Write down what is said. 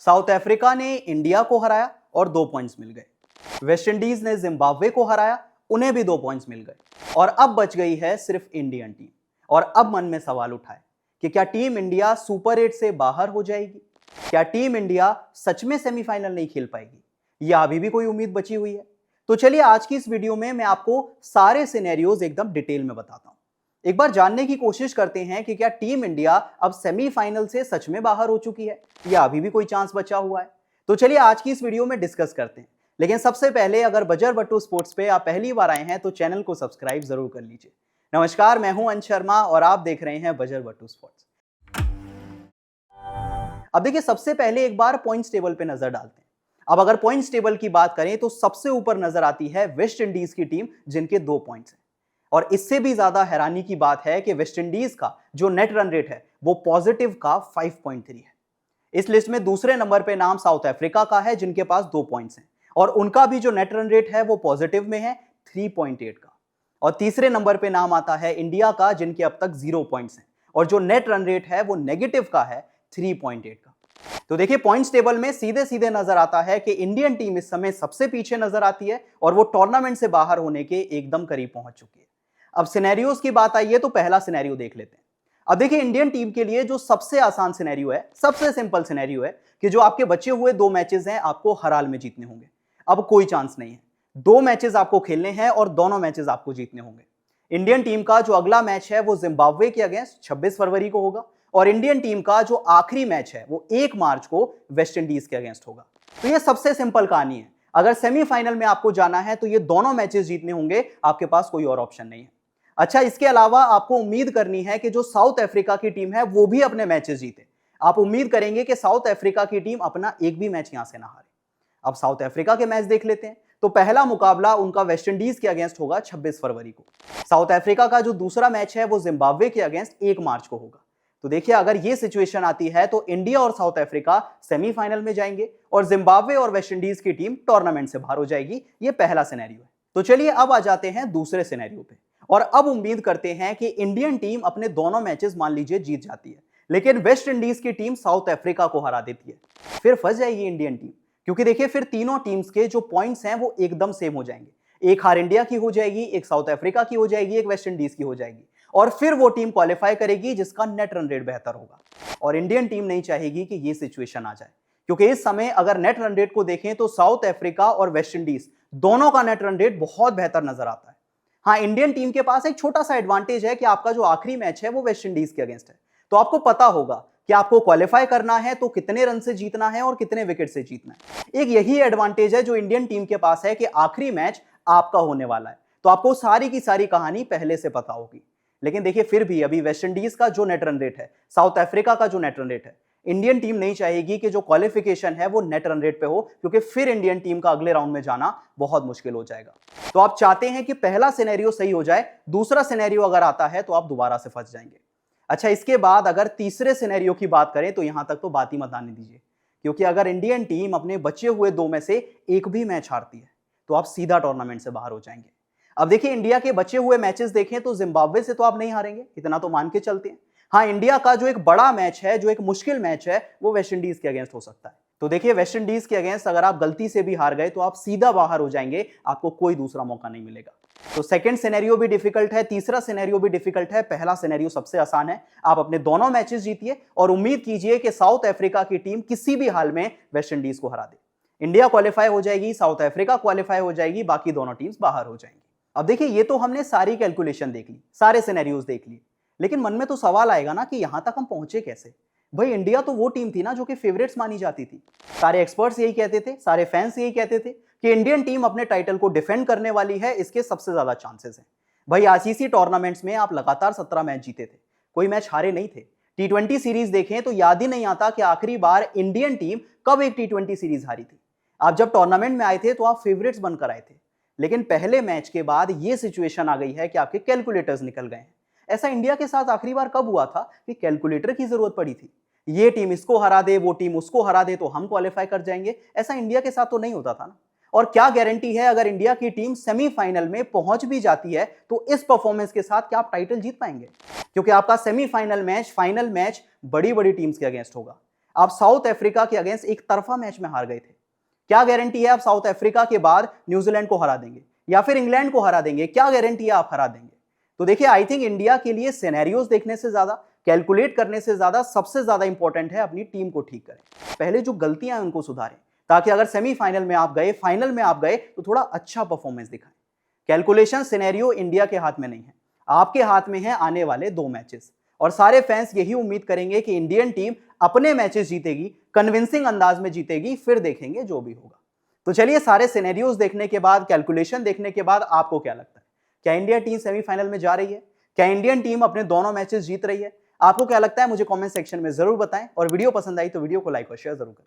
South Africa ने India को हराया और 2 पॉइंट्स मिल गए। वेस्ट इंडीज ने जिम्बाब्वे को हराया, उन्हें भी 2 पॉइंट्स मिल गए और अब बच गई है सिर्फ इंडियन टीम। और अब मन में सवाल उठाए कि क्या टीम इंडिया सुपर 8 से बाहर हो जाएगी? क्या टीम इंडिया सच में सेमीफाइनल नहीं खेल पाएगी या अभी भी कोई उम्मीद बची हुई है? तो चलिए आज की इस वीडियो में मैं आपको सारे सिनेरियोज एकदम डिटेल में बताता हूं। एक बार जानने की कोशिश करते हैं कि क्या टीम इंडिया अब सेमीफाइनल से सच में बाहर हो चुकी है या अभी भी कोई चांस बचा हुआ है। तो चलिए आज की इस वीडियो में डिस्कस करते हैं। लेकिन सबसे पहले अगर बजर बट्टू स्पोर्ट्स पे आप पहली बार आए हैं तो चैनल को सब्सक्राइब जरूर कर लीजिए। नमस्कार, मैं हूं अंश शर्मा और आप देख रहे हैं बजर बट्टू स्पोर्ट्स। अब देखिए, सबसे पहले एक बार पॉइंट्स टेबल पे नजर डालते हैं। अब अगर पॉइंट्स टेबल की बात करें तो सबसे ऊपर नजर आती है वेस्ट इंडीज की टीम, जिनके 2 पॉइंट्स हैं। और इससे भी ज्यादा हैरानी की बात है कि वेस्ट इंडीज का जो नेट रन रेट है वो पॉजिटिव का 5.3 है। इस लिस्ट में दूसरे नंबर पे नाम साउथ अफ्रीका का है, जिनके पास 2 पॉइंट्स हैं और उनका भी जो नेट रन रेट है वो पॉजिटिव में है 3.8 का। और तीसरे नंबर पे नाम आता है इंडिया का, जिनके अब तक 0 पॉइंट्स हैं और जो नेट रन रेट है वो नेगेटिव का है 3.8 का। तो देखिए, पॉइंट्स टेबल में सीधे सीधे नजर आता है कि इंडियन टीम इस समय सबसे पीछे नजर आती है और वो टूर्नामेंट से बाहर होने के एकदम करीब पहुंच चुकी है। अब सिनेरियोज की बात आई है तो पहला सिनेरियो देख लेते हैं। अब देखिए, इंडियन टीम के लिए जो सबसे आसान सिनेरियो है, सबसे सिंपल सिनेरियो है कि जो आपके बचे हुए 2 मैचेस हैं आपको हर हाल में जीतने होंगे। अब कोई चांस नहीं है, 2 मैचेस आपको खेलने हैं और दोनों मैचेस आपको जीतने होंगे। इंडियन टीम का जो अगला मैच है वो जिम्बाब्वे के अगेंस्ट 26 फरवरी को होगा और इंडियन टीम का जो आखिरी मैच है वो 1 मार्च को वेस्ट इंडीज के अगेंस्ट होगा। तो ये सबसे सिंपल कहानी है। अगर सेमीफाइनल में आपको जाना है तो ये दोनों मैचेस जीतने होंगे, आपके पास कोई और ऑप्शन नहीं है। अच्छा, इसके अलावा आपको उम्मीद करनी है कि जो साउथ अफ्रीका की टीम है वो भी अपने मैचेस जीते। आप उम्मीद करेंगे कि साउथ अफ्रीका की टीम अपना एक भी मैच यहां से ना हारे। अब साउथ अफ्रीका के मैच देख लेते हैं। तो पहला मुकाबला उनका वेस्ट इंडीज के अगेंस्ट होगा 26 फरवरी को। साउथ अफ्रीका का जो दूसरा मैच है वो जिम्बाब्वे के अगेंस्ट 1 मार्च को होगा। तो देखिए, अगर ये सिचुएशन आती है तो इंडिया और साउथ अफ्रीका सेमीफाइनल में जाएंगे और जिम्बाब्वे और वेस्ट इंडीज की टीम टूर्नामेंट से बाहर हो जाएगी। ये पहला सिनेरियो है। तो चलिए अब आ जाते हैं दूसरे सिनेरियो पे और अब उम्मीद करते हैं कि इंडियन टीम अपने दोनों मैचेस मान लीजिए जीत जाती है, लेकिन वेस्ट इंडीज की टीम साउथ अफ्रीका को हरा देती है। फिर फंस जाएगी इंडियन टीम, क्योंकि देखिए फिर तीनों टीम्स के जो पॉइंट्स हैं वो एकदम सेम हो जाएंगे। एक हार इंडिया की हो जाएगी, एक साउथ अफ्रीका की हो जाएगी, एक वेस्ट इंडीज की हो जाएगी और फिर वो टीम क्वालिफाई करेगी जिसका नेट रन रेट बेहतर होगा। और इंडियन टीम नहीं चाहेगी कि ये सिचुएशन आ जाए, क्योंकि इस समय अगर नेट रन रेट को देखें तो साउथ अफ्रीका और वेस्ट इंडीज दोनों का नेट रन रेट बहुत बेहतर नजर आता है। हाँ, इंडियन टीम के पास एक छोटा सा एडवांटेज है कि आपका जो आखिरी मैच है वो वेस्ट इंडीज के अगेंस्ट है, तो आपको पता होगा कि आपको क्वालिफाई करना है तो कितने रन से जीतना है और कितने विकेट से जीतना है। एक यही एडवांटेज है जो इंडियन टीम के पास है कि आखिरी मैच आपका होने वाला है, तो आपको सारी की सारी कहानी पहले से पता होगी। लेकिन देखिए, फिर भी अभी वेस्ट इंडीज का जो नेट रन रेट है, साउथ अफ्रीका का जो नेट रन रेट है, इंडियन टीम नहीं चाहेगी कि जो क्वालिफिकेशन है वो नेट रन रेट पे हो, क्योंकि फिर इंडियन टीम का अगले राउंड में जाना बहुत मुश्किल हो जाएगा। तो आप चाहते हैं कि पहला सिनेरियो सही हो जाए, दूसरा सिनेरियो अगर आता है तो आप दोबारा से फंस जाएंगे। अच्छा, इसके बाद अगर तीसरे सिनेरियो की बात करें तो यहां तक तो बात ही मत आने दीजिए, क्योंकि अगर इंडियन टीम अपने बचे हुए 2 में से एक भी मैच हारती है तो आप सीधा टूर्नामेंट से बाहर हो जाएंगे। अब देखिए, इंडिया के बचे हुए मैचेस देखें तो जिम्बाब्वे से तो आप नहीं हारेंगे, इतना तो मान के चलते हैं। हाँ, इंडिया का जो एक बड़ा मैच है, जो एक मुश्किल मैच है, वो वेस्ट इंडीज के अगेंस्ट हो सकता है। तो देखिए, वेस्ट इंडीज के अगेंस्ट अगर आप गलती से भी हार गए तो आप सीधा बाहर हो जाएंगे, आपको कोई दूसरा मौका नहीं मिलेगा। तो सेकंड सिनेरियो भी डिफिकल्ट है, तीसरा सिनेरियो भी डिफिकल्ट है, पहला सिनेरियो सबसे आसान है। आप अपने दोनों मैचेस जीतिए और उम्मीद कीजिए कि साउथ अफ्रीका की टीम किसी भी हाल में वेस्ट इंडीज को हरा दे। इंडिया क्वालिफाई हो जाएगी, साउथ अफ्रीका क्वालिफाई हो जाएगी, बाकी दोनों टीम्स बाहर हो जाएंगी। अब देखिए, ये तो हमने सारी कैलकुलेशन देख ली, सारे सिनेरियोज देख लिए, लेकिन मन में तो सवाल आएगा ना कि यहां तक हम पहुंचे कैसे। भाई, इंडिया तो वो टीम थी ना जो कि फेवरेट्स मानी जाती थी। सारे एक्सपर्ट्स यही कहते थे, सारे फैंस यही कहते थे कि इंडियन टीम अपने टाइटल को डिफेंड करने वाली है, इसके सबसे ज्यादा चांसेस हैं। भाई, आईसीसी टूर्नामेंट्स में आप लगातार 17 मैच जीते थे, कोई मैच हारे नहीं थे। T20 सीरीज देखें तो याद ही नहीं आता कि आखिरी बार इंडियन टीम कब एक T20 सीरीज हारी थी। आप जब टूर्नामेंट में आए थे तो आप फेवरेट्स बनकर आए थे, लेकिन पहले मैच के बाद ये सिचुएशन आ गई है कि आपके कैलकुलेटर्स निकल गए हैं। ऐसा इंडिया के साथ आखिरी बार कब हुआ था कि कैलकुलेटर की जरूरत पड़ी थी? ये टीम इसको हरा दे, वो टीम उसको हरा दे तो हम क्वालिफाई कर जाएंगे, ऐसा इंडिया के साथ तो नहीं होता था ना। और क्या गारंटी है अगर इंडिया की टीम सेमीफाइनल में पहुंच भी जाती है तो इस परफॉर्मेंस के साथ क्या आप टाइटल जीत पाएंगे? क्योंकि आपका सेमीफाइनल मैच, फाइनल मैच बड़ी बड़ी टीम्स के अगेंस्ट होगा। आप साउथ अफ्रीका के अगेंस्ट एक तरफा मैच में हार गए थे। क्या गारंटी है आप साउथ अफ्रीका के बाद न्यूजीलैंड को हरा देंगे या फिर इंग्लैंड को हरा देंगे? क्या गारंटी है आप हरा देंगे? तो देखिए, आई थिंक इंडिया के लिए सिनेरियोज देखने से ज्यादा, कैलकुलेट करने से ज्यादा सबसे ज्यादा इंपॉर्टेंट है अपनी टीम को ठीक करें। पहले जो गलतियां हैं उनको सुधारें, ताकि अगर सेमीफाइनल में आप गए, फाइनल में आप गए, तो थोड़ा अच्छा परफॉर्मेंस दिखाएं। कैलकुलेशन सिनेरियो इंडिया के हाथ में नहीं है, आपके हाथ में है आने वाले 2 मैचेस। और सारे फैंस यही उम्मीद करेंगे कि इंडियन टीम अपने मैचेस जीतेगी, कन्विंसिंग अंदाज में जीतेगी, फिर देखेंगे जो भी होगा। तो चलिए, सारे सिनेरियोज देखने के बाद, कैलकुलेशन देखने के बाद आपको क्या लगता है? क्या इंडिया टीम सेमीफाइनल में जा रही है? क्या इंडियन टीम अपने दोनों मैचेस जीत रही है? आपको क्या लगता है मुझे कमेंट सेक्शन में जरूर बताएं, और वीडियो पसंद आई तो वीडियो को लाइक और शेयर जरूर करें।